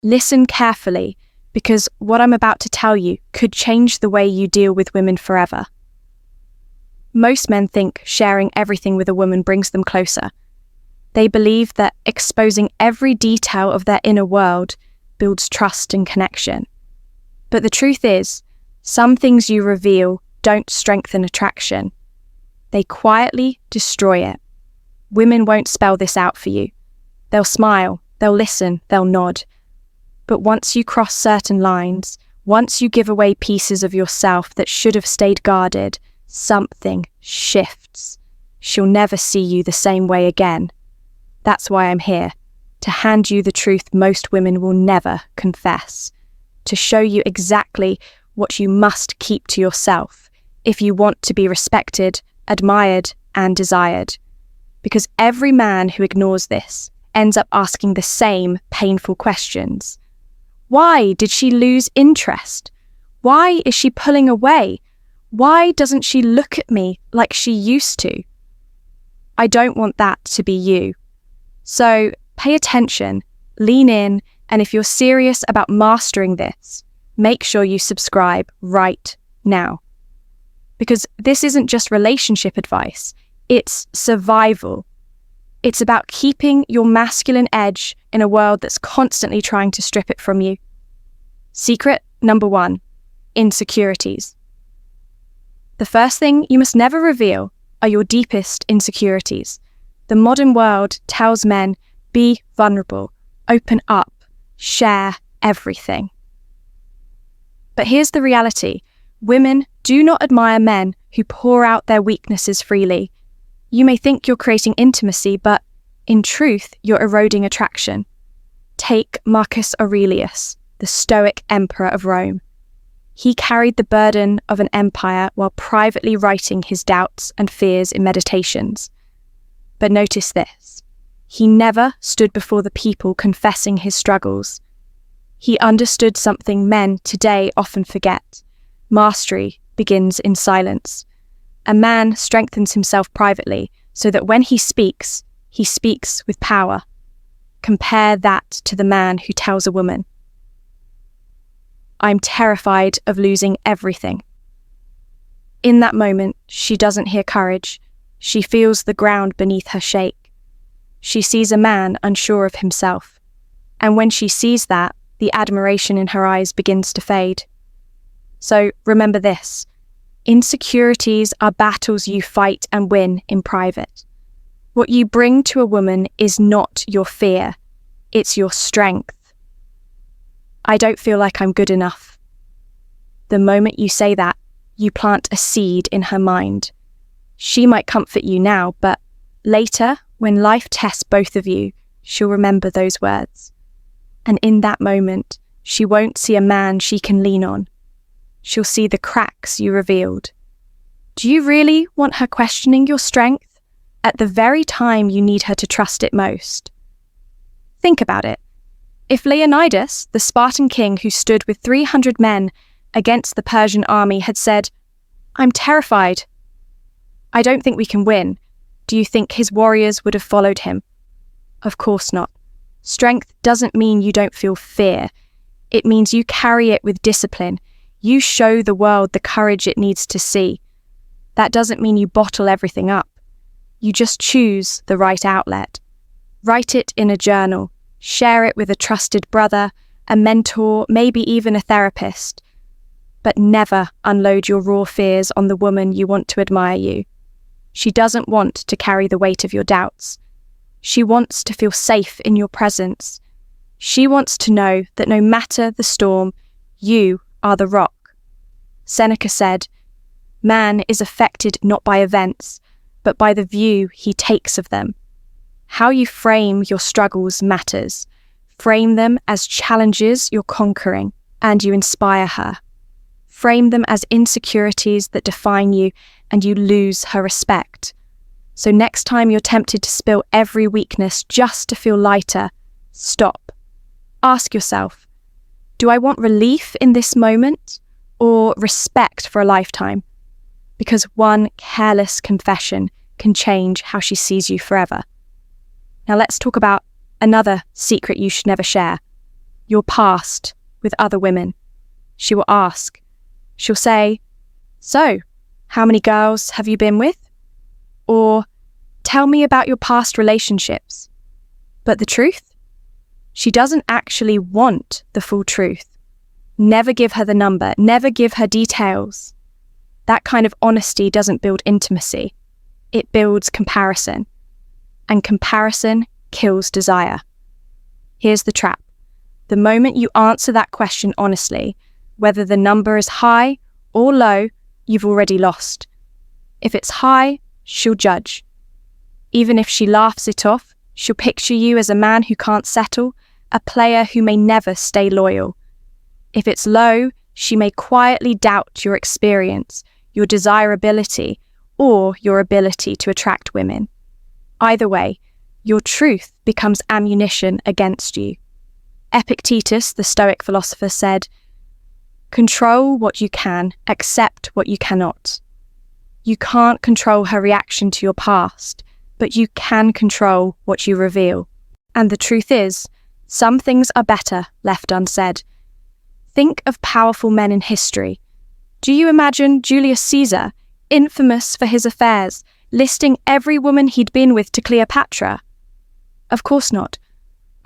Listen carefully, because what I'm about to tell you could change the way you deal with women forever. Most men think sharing everything with a woman brings them closer. They believe that exposing every detail of their inner world builds trust and connection. But the truth is, some things you reveal don't strengthen attraction. They quietly destroy it. Women won't spell this out for you. They'll smile, they'll listen, they'll nod. But once you cross certain lines, once you give away pieces of yourself that should have stayed guarded, something shifts. She'll never see you the same way again. That's why I'm here, to hand you the truth most women will never confess, to show you exactly what you must keep to yourself if you want to be respected, admired, and desired. Because every man who ignores this ends up asking the same painful questions. Why did she lose interest? Why is she pulling away? Why doesn't she look at me like she used to? I don't want that to be you. So pay attention, lean in, and if you're serious about mastering this, make sure you subscribe right now. Because this isn't just relationship advice, it's survival. It's about keeping your masculine edge in a world that's constantly trying to strip it from you. Secret number 1, insecurities. The first thing you must never reveal are your deepest insecurities. The modern world tells men, be vulnerable, open up, share everything. But here's the reality. Women do not admire men who pour out their weaknesses freely. You may think you're creating intimacy, but in truth, you're eroding attraction. Take Marcus Aurelius, the Stoic emperor of Rome. He carried the burden of an empire while privately writing his doubts and fears in meditations. But notice this. He never stood before the people confessing his struggles. He understood something men today often forget. Mastery begins in silence. A man strengthens himself privately so that when he speaks with power. Compare that to the man who tells a woman, I'm terrified of losing everything. In that moment, she doesn't hear courage. She feels the ground beneath her shake. She sees a man unsure of himself. And when she sees that, the admiration in her eyes begins to fade. So remember this. Insecurities are battles you fight and win in private. What you bring to a woman is not your fear. It's your strength. I don't feel like I'm good enough. The moment you say that, you plant a seed in her mind. She might comfort you now, but later, when life tests both of you, she'll remember those words. And in that moment, she won't see a man she can lean on. She'll see the cracks you revealed. Do you really want her questioning your strength at the very time you need her to trust it most? Think about it. If Leonidas, the Spartan king who stood with 300 men against the Persian army, had said, I'm terrified. I don't think we can win. Do you think his warriors would have followed him? Of course not. Strength doesn't mean you don't feel fear. It means you carry it with discipline. You show the world the courage it needs to see. That doesn't mean you bottle everything up. You just choose the right outlet. Write it in a journal. Share it with a trusted brother, a mentor, maybe even a therapist. But never unload your raw fears on the woman you want to admire you. She doesn't want to carry the weight of your doubts. She wants to feel safe in your presence. She wants to know that no matter the storm, you are the rock. Seneca said, man is affected not by events, but by the view he takes of them. How you frame your struggles matters. Frame them as challenges you're conquering, and you inspire her. Frame them as insecurities that define you, and you lose her respect. So next time you're tempted to spill every weakness just to feel lighter, stop. Ask yourself, do I want relief in this moment or respect for a lifetime? Because one careless confession can change how she sees you forever. Now let's talk about another secret you should never share. your past with other women. She will ask. She'll say, "So, how many girls have you been with?" Or, "Tell me about your past relationships." But the truth? She doesn't actually want the full truth. Never give her the number, never give her details. That kind of honesty doesn't build intimacy. It builds comparison. And comparison kills desire. Here's the trap. The moment you answer that question honestly, whether the number is high or low, you've already lost. If it's high, she'll judge. Even if she laughs it off, she'll picture you as a man who can't settle, a player who may never stay loyal. If it's low, she may quietly doubt your experience, your desirability, or your ability to attract women. Either way, your truth becomes ammunition against you. Epictetus, the Stoic philosopher, said, "Control what you can, accept what you cannot." You can't control her reaction to your past, but you can control what you reveal. And the truth is, some things are better left unsaid. Think of powerful men in history. Do you imagine Julius Caesar, infamous for his affairs, listing every woman he'd been with to Cleopatra? Of course not.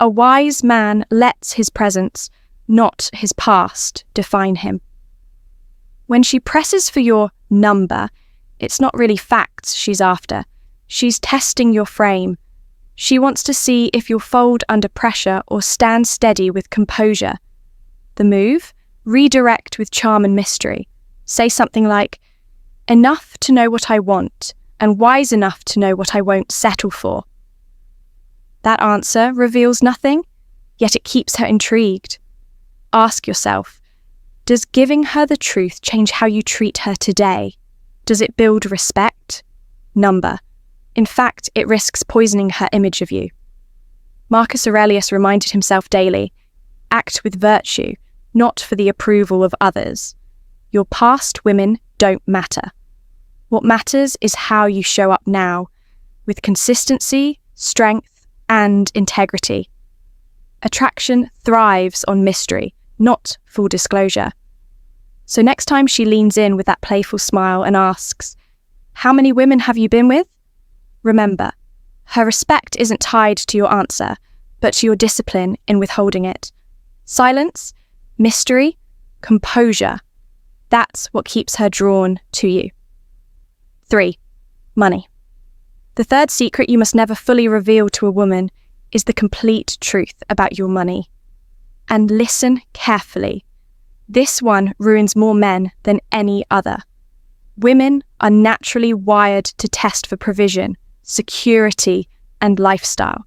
A wise man lets his presence, not his past, define him. When she presses for your number, it's not really facts she's after. She's testing your frame. She wants to see if you'll fold under pressure or stand steady with composure. The move? Redirect with charm and mystery. Say something like, "Enough to know what I want, and wise enough to know what I won't settle for." That answer reveals nothing, yet it keeps her intrigued. Ask yourself, does giving her the truth change how you treat her today? Does it build respect? Number. In fact, it risks poisoning her image of you. Marcus Aurelius reminded himself daily, act with virtue, not for the approval of others. Your past women don't matter. What matters is how you show up now, with consistency, strength, and integrity. Attraction thrives on mystery, not full disclosure. So next time she leans in with that playful smile and asks, "How many women have you been with?" Remember, her respect isn't tied to your answer, but to your discipline in withholding it. Silence, mystery, composure. That's what keeps her drawn to you. 3. Money. The third secret you must never fully reveal to a woman is the complete truth about your money. And listen carefully. This one ruins more men than any other. Women are naturally wired to test for provision, security, and lifestyle.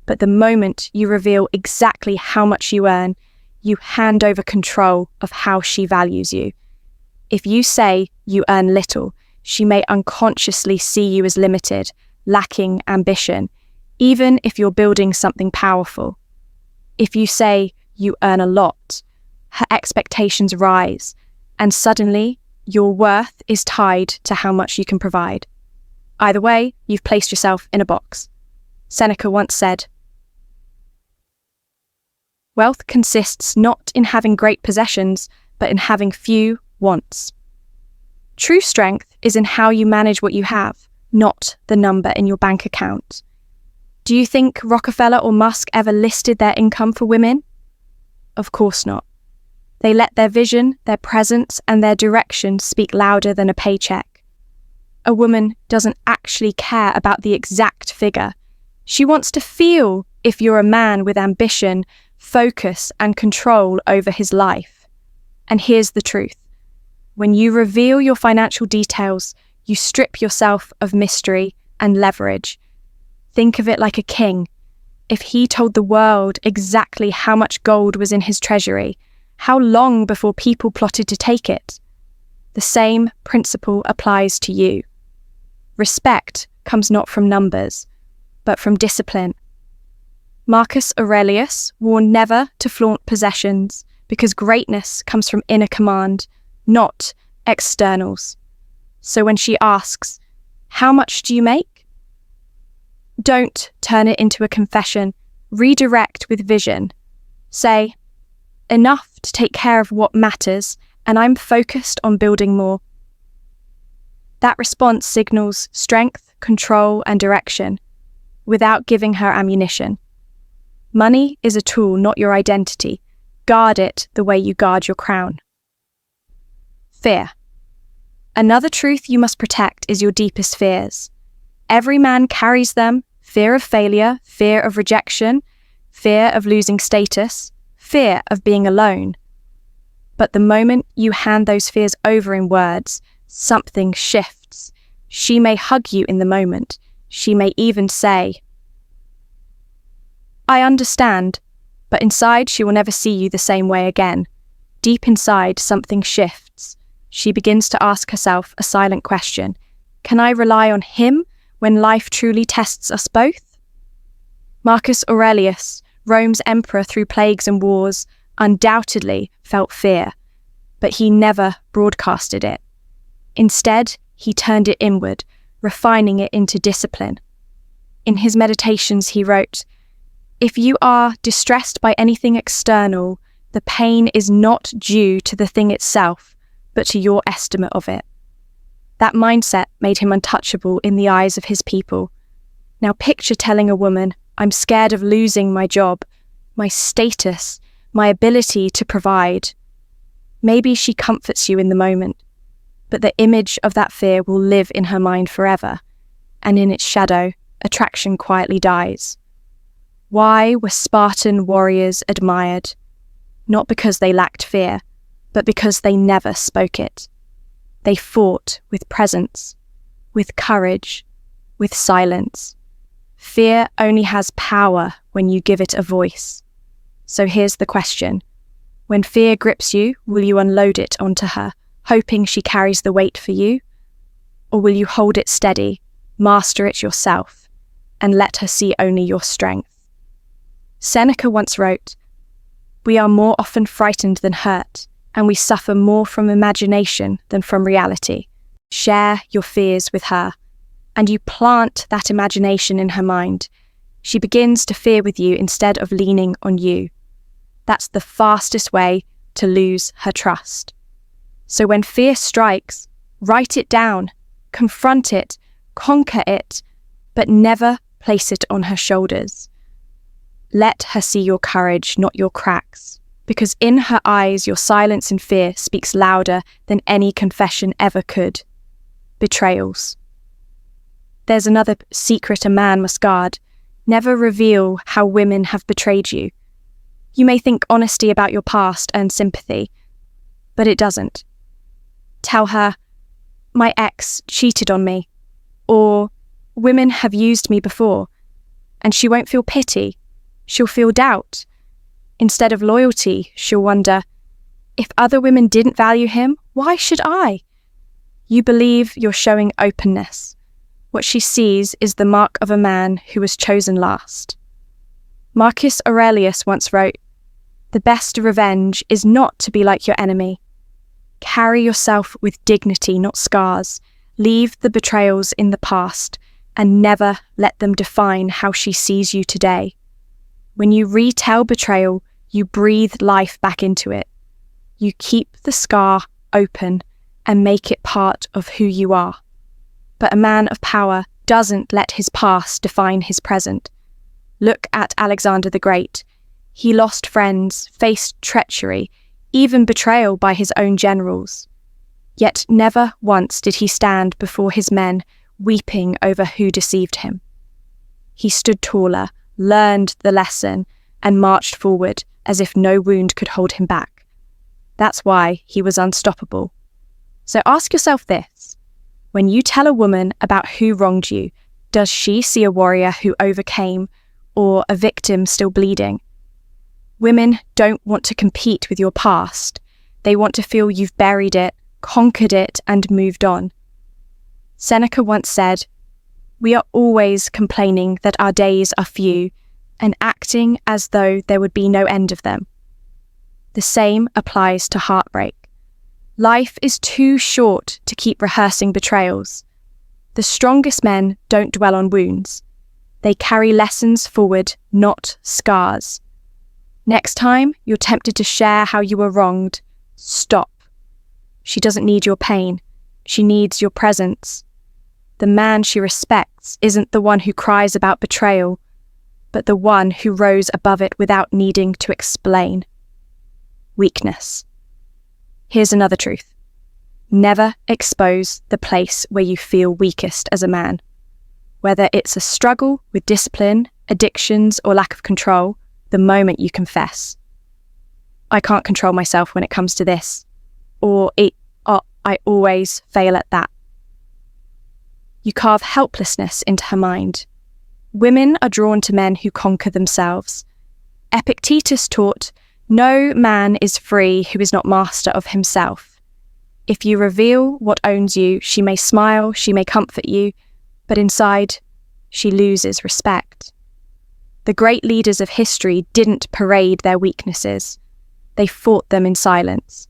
But the moment you reveal exactly how much you earn, you hand over control of how she values you. If you say you earn little, she may unconsciously see you as limited, lacking ambition, even if you're building something powerful. If you say you earn a lot, her expectations rise, and suddenly your worth is tied to how much you can provide. Either way, you've placed yourself in a box. Seneca once said, "Wealth consists not in having great possessions, but in having few wants." True strength is in how you manage what you have, not the number in your bank account. Do you think Rockefeller or Musk ever listed their income for women? Of course not. They let their vision, their presence, and their direction speak louder than a paycheck. A woman doesn't actually care about the exact figure. She wants to feel if you're a man with ambition, focus, and control over his life. And here's the truth. When you reveal your financial details, you strip yourself of mystery and leverage. Think of it like a king. If he told the world exactly how much gold was in his treasury, how long before people plotted to take it? The same principle applies to you. Respect comes not from numbers, but from discipline. Marcus Aurelius warned never to flaunt possessions because greatness comes from inner command, not externals. So when she asks, "How much do you make?" don't turn it into a confession. Redirect with vision. Say, enough to take care of what matters, and I'm focused on building more. That response signals strength, control, and direction, without giving her ammunition. Money is a tool, not your identity. Guard it the way you guard your crown. Fear. Another truth you must protect is your deepest fears. Every man carries them: fear of failure, fear of rejection, fear of losing status, fear of being alone. But the moment you hand those fears over in words, something shifts. She may hug you in the moment. She may even say, "I understand," but inside she will never see you the same way again. Deep inside, something shifts. She begins to ask herself a silent question. Can I rely on him when life truly tests us both? Marcus Aurelius, Rome's emperor through plagues and wars, undoubtedly felt fear, but he never broadcasted it. Instead, he turned it inward, refining it into discipline. In his meditations, he wrote, "If you are distressed by anything external, the pain is not due to the thing itself, but to your estimate of it." That mindset made him untouchable in the eyes of his people. Now picture telling a woman, "I'm scared of losing my job, my status, my ability to provide." Maybe she comforts you in the moment, but the image of that fear will live in her mind forever, and in its shadow, attraction quietly dies. Why were Spartan warriors admired? Not because they lacked fear, but because they never spoke it. They fought with presence, with courage, with silence. Fear only has power when you give it a voice. So here's the question. When fear grips you, will you unload it onto her, hoping she carries the weight for you? Or will you hold it steady, master it yourself, and let her see only your strength? Seneca once wrote, "We are more often frightened than hurt, and we suffer more from imagination than from reality." Share your fears with her, and you plant that imagination in her mind. She begins to fear with you instead of leaning on you. That's the fastest way to lose her trust. So when fear strikes, write it down, confront it, conquer it, but never place it on her shoulders. Let her see your courage, not your cracks, because in her eyes your silence and fear speaks louder than any confession ever could. Betrayals. There's another secret a man must guard. Never reveal how women have betrayed you. You may think honesty about your past earns sympathy, but it doesn't. Tell her, "My ex cheated on me," or "Women have used me before," and she won't feel pity. She'll feel doubt. Instead of loyalty, she'll wonder, "If other women didn't value him, why should I?" You believe you're showing openness. What she sees is the mark of a man who was chosen last. Marcus Aurelius once wrote, "The best revenge is not to be like your enemy. Carry yourself with dignity, not scars. Leave the betrayals in the past and never let them define how she sees you today." When you retell betrayal, you breathe life back into it. You keep the scar open and make it part of who you are. But a man of power doesn't let his past define his present. Look at Alexander the Great. He lost friends, faced treachery, even betrayal by his own generals. Yet never once did he stand before his men weeping over who deceived him. He stood taller, learned the lesson, and marched forward as if no wound could hold him back. That's why he was unstoppable. So ask yourself this. When you tell a woman about who wronged you, does she see a warrior who overcame or a victim still bleeding? Women don't want to compete with your past. They want to feel you've buried it, conquered it, and moved on. Seneca once said, "We are always complaining that our days are few and acting as though there would be no end of them." The same applies to heartbreak. Life is too short to keep rehearsing betrayals. The strongest men don't dwell on wounds. They carry lessons forward, not scars. Next time you're tempted to share how you were wronged, stop. She doesn't need your pain. She needs your presence. The man she respects isn't the one who cries about betrayal, but the one who rose above it without needing to explain. Weakness. Here's another truth. Never expose the place where you feel weakest as a man. Whether it's a struggle with discipline, addictions, or lack of control, the moment you confess, I can't control myself when it comes to this, or I always fail at that. You carve helplessness into her mind. Women are drawn to men who conquer themselves. Epictetus taught, "No man is free who is not master of himself." If you reveal what owns you, she may smile, she may comfort you, but inside, she loses respect. The great leaders of history didn't parade their weaknesses. They fought them in silence.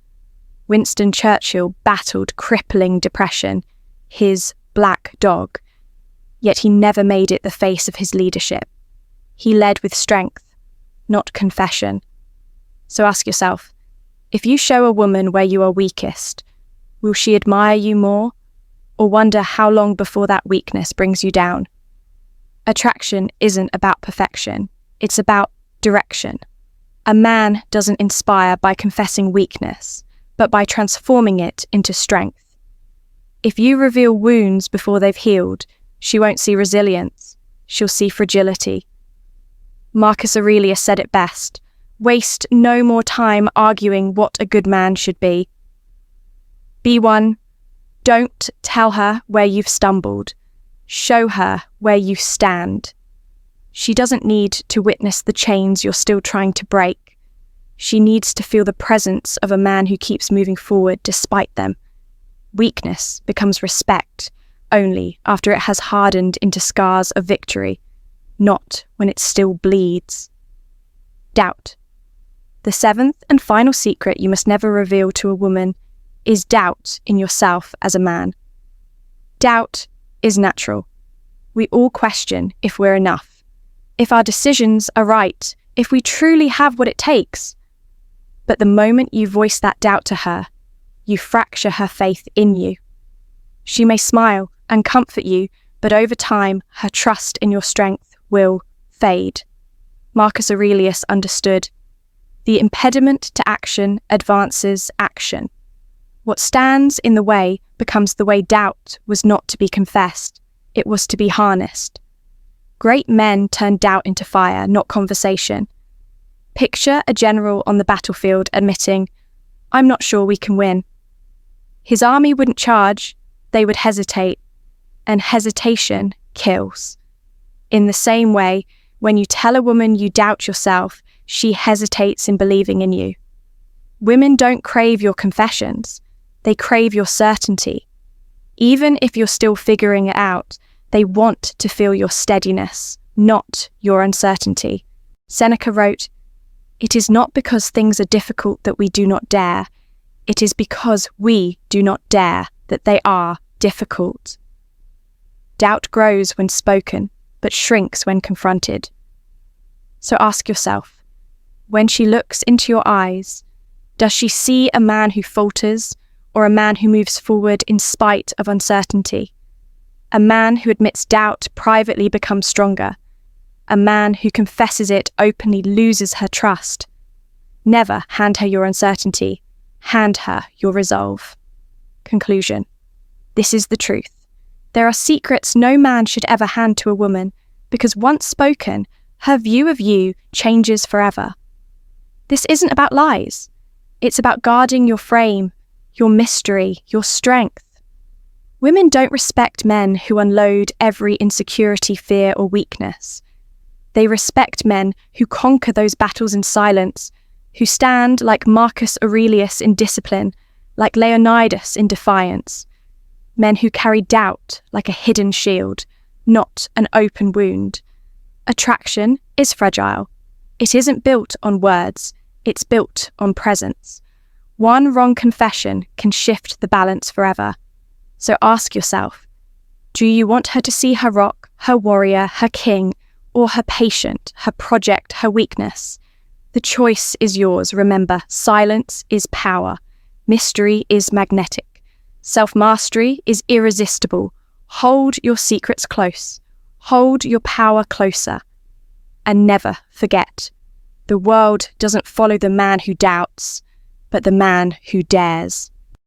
Winston Churchill battled crippling depression, his black dog, yet he never made it the face of his leadership. He led with strength, not confession. So ask yourself, if you show a woman where you are weakest, will she admire you more, or wonder how long before that weakness brings you down? Attraction isn't about perfection, it's about direction. A man doesn't inspire by confessing weakness, but by transforming it into strength. If you reveal wounds before they've healed, she won't see resilience, she'll see fragility. Marcus Aurelius said it best, "Waste no more time arguing what a good man should be. Be one. Don't tell her where you've stumbled. Show her where you stand." She doesn't need to witness the chains you're still trying to break. She needs to feel the presence of a man who keeps moving forward despite them. Weakness becomes respect only after it has hardened into scars of victory, not when it still bleeds. Doubt. The seventh and final secret you must never reveal to a woman is doubt in yourself as a man. Doubt is natural. We all question if we're enough, if our decisions are right, if we truly have what it takes. But the moment you voice that doubt to her, you fracture her faith in you. She may smile and comfort you, but over time, her trust in your strength will fade. Marcus Aurelius understood, "The impediment to action advances action." What stands in the way becomes the way doubt was not to be confessed, it was to be harnessed. Great men turned doubt into fire, not conversation. Picture a general on the battlefield admitting, "I'm not sure we can win." His army wouldn't charge, they would hesitate, and hesitation kills. In the same way, when you tell a woman you doubt yourself, she hesitates in believing in you. Women don't crave your confessions, they crave your certainty. Even if you're still figuring it out, they want to feel your steadiness, not your uncertainty. Seneca wrote, "It is not because things are difficult that we do not dare. It is because we do not dare that they are difficult." Doubt grows when spoken, but shrinks when confronted. So ask yourself, when she looks into your eyes, does she see a man who falters or a man who moves forward in spite of uncertainty? A man who admits doubt privately becomes stronger. A man who confesses it openly loses her trust. Never hand her your uncertainty. Hand her your resolve. Conclusion. This is the truth. There are secrets no man should ever hand to a woman, because once spoken, her view of you changes forever. This isn't about lies. It's about guarding your frame, your mystery, your strength. Women don't respect men who unload every insecurity, fear, or weakness. They respect men who conquer those battles in silence, who stand like Marcus Aurelius in discipline, like Leonidas in defiance. Men who carry doubt like a hidden shield, not an open wound. Attraction is fragile. It isn't built on words, it's built on presence. One wrong confession can shift the balance forever. So ask yourself, do you want her to see her rock, her warrior, her king, or her patient, her project, her weakness? The choice is yours. Remember, silence is power. Mystery is magnetic. Self-mastery is irresistible. Hold your secrets close. Hold your power closer. And never forget, the world doesn't follow the man who doubts, but the man who dares.